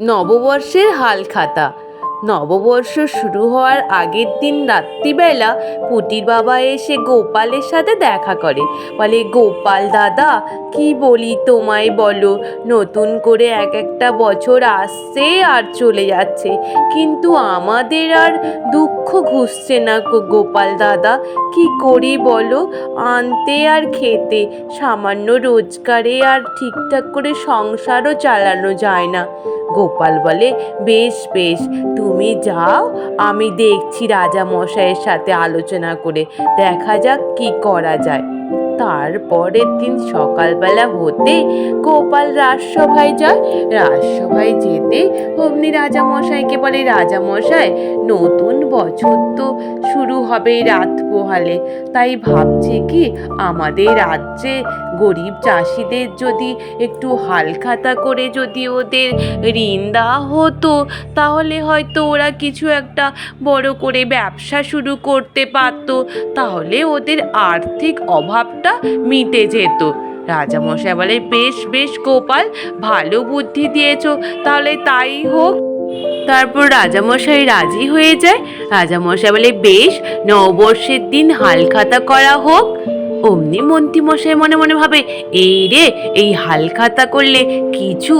নববর্ষের হালখাতা। নববর্ষ শুরু হওয়ার আগের দিন রাত্রিবেলা পুটির বাবা এসে গোপালের সাথে দেখা করে। বলে, গোপাল দাদা, কি বলি তোমায় বলো, নতুন করে এক একটা বছর আসছে আর চলে যাচ্ছে, কিন্তু আমাদের আর দুঃখ ঘুচছে না গোপাল দাদা। কি করি বলো, আনতে আর খেতে সামান্য রোজগারে আর ঠিকঠাক করে সংসারও চালানো যায় না। গোপাল বলে, বেশ বেশ, তুমি যাও, আমি দেখছি রাজা মশাইয়ের সাথে আলোচনা করে দেখা যাক কি করা যায়। তারপরের দিন সকালবেলা হতে গোপাল রাজসভায় যায়। রাজসভায় যেতে অমনি রাজামশাইকে বলে, রাজামশাই, নতুন বছর তো শুরু হবে রাত পোহালে, তাই ভাবছি কি আমাদের রাজ্যে গরিব চাষিদের যদি একটু হালখাতা করে যদি ওদের ঋণ দেওয়া হতো, তাহলে হয়তো ওরা কিছু একটা বড় করে ব্যবসা শুরু করতে পারতো, তাহলে ওদের আর্থিক অভাবটা মিটে যেত। রাজামশাই বলে, বেশ বেশ গোপাল, ভালো বুদ্ধি দিয়েছো, তাহলে তাই হোক। তারপর রাজামশাই রাজি হয়ে যায়। রাজামশাই বলে, বেশ, নববর্ষের দিন হালখাতা করা হোক। অমনি মন্ত্রীমশাই মনে মনে ভাবে, এই রে, এই হালখাতা করলে কিছু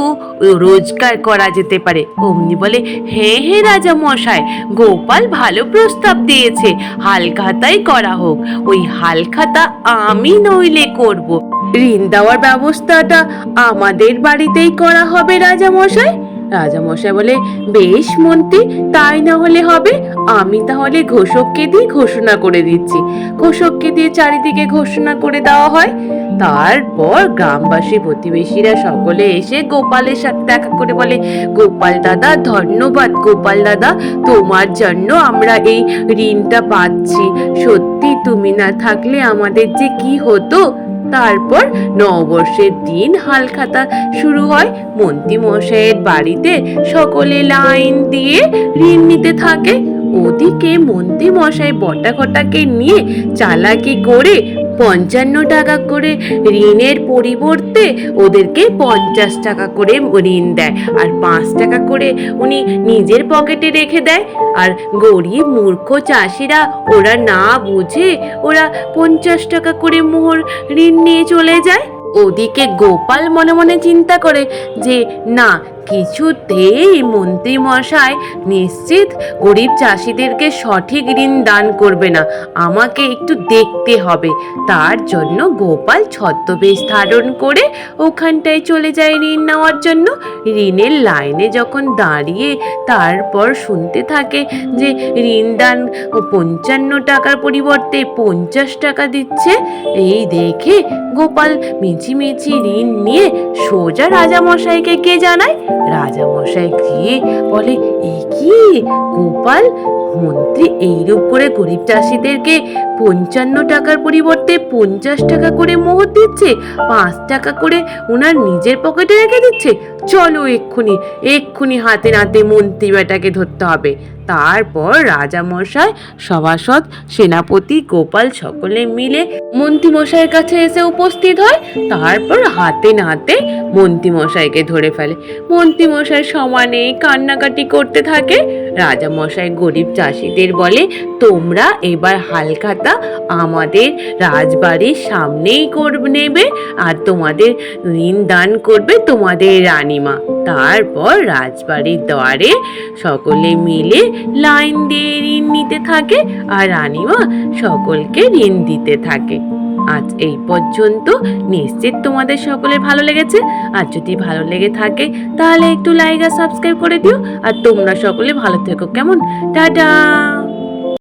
রোজগার করা যেতে পারে। অমনি বলে, হ্যাঁ হ্যাঁ রাজামশাই, গোপাল ভালো প্রস্তাব দিয়েছে, হালখাতাই করা হোক। ওই হালখাতা আমি নইলে করব, ঋণ দেওয়ার ব্যবস্থাটা আমাদের বাড়িতেই করা হবে রাজামশাই। রাজামশাই বলে, বেশ মন্ত্রী, তাই না হলে হবে। আমি তাহলে ঘোষককে দিয়ে ঘোষণা করে দিচ্ছি। ঘোষককে দিয়ে চারিদিকে ঘোষণা করে দেওয়া হয়। তারপর গ্রামবাসী প্রতিবেশীরা সকলে এসে গোপালের সাথে দেখা করে বলে, গোপাল দাদা, ধন্যবাদ গোপাল দাদা, তোমার জন্য আমরা এই ঋণটা পাচ্ছি। সত্যি তুমি না থাকলে আমাদের যে কি হতো। তারপর নববর্ষের দিন হালখাতা শুরু হয়। মন্ত্রী মশাইয়ের বাড়িতে সকলে লাইন দিয়ে ঋণ নিতে থাকে। ওদিকে মন্ত্রী মশাই বটাঘটাকে নিয়ে চালাকি করে 55 টাকা করে ঋণের পরিবর্তে ওদেরকে 50 টাকা করে ঋণ দেয়, আর 5 টাকা করে উনি নিজের পকেটে রেখে দেয়। আর গরিব মূর্খ চাষিরা ওরা না বুঝে ওরা 50 টাকা করে মোহর ঋণ নিয়ে চলে যায়। ওদিকে গোপাল মনে মনে চিন্তা করে যে না, কিছুতেই মন্ত্রী মশাই নিশ্চিত গরিব চাষিদেরকে সঠিক ঋণ দান করবে না, আমাকে একটু দেখতে হবে। তার জন্য গোপাল ছদ্মবেশ ধারণ করে ওখানটায় চলে যায় ঋণ নেওয়ার জন্য। ঋণের লাইনে যখন দাঁড়িয়ে তারপর শুনতে থাকে যে ঋণ দান 55 টাকার পরিবর্তে 50 টাকা দিচ্ছে, এই দেখে গোপাল মিছিমিছি ঋণ নিয়ে সোজা রাজামশাইকে গিয়ে জানায়। রাজামশাই গিয়ে বলে, এই কি গোপাল, মন্ত্রী এইরূপ করে গরিব চাষিদেরকে 55 টাকার পরিবর্তে 50 টাকা করে মোহর দিচ্ছে, 5 টাকা করে ওনার নিজের পকেটে রেখে দিচ্ছে। চলো এক্ষুনি হাতে নাতে মন্ত্রী বেটাকে ধরতে হবে। তারপর রাজামশাই, সভাসদ, সেনাপতি, গোপাল সকলে মিলে মন্ত্রীমশাইয়ের কাছে এসে উপস্থিত হয়। তারপর হাতে নাতে মন্ত্রীমশাইকে ধরে ফেলে। মন্ত্রীমশাই সমানে কান্নাকাটি করতে থাকে। রাজামশাই গরিব চাষিদের বলে, তোমরা এবার হালখাতা আমাদের রাজবাড়ির সামনেই নেবে, আর তোমাদের ঋণ দান করবে তোমাদের রানীমা। তারপর রাজবাড়ির দ্বারে সকলে মিলে লাইন দিয়ে ঋণ নিতে থাকে, আর রানীমা সকলকে ঋণ দিতে থাকে। আজ এই পর্যন্ত। নিশ্চিত তোমাদের সকলের ভালো লেগেছে। আর যদি ভালো লেগে থাকে তাহলে একটু লাইক আর সাবস্ক্রাইব করে দিও। আর তোমরা সকলে ভালো থেকো, কেমন? টাটা।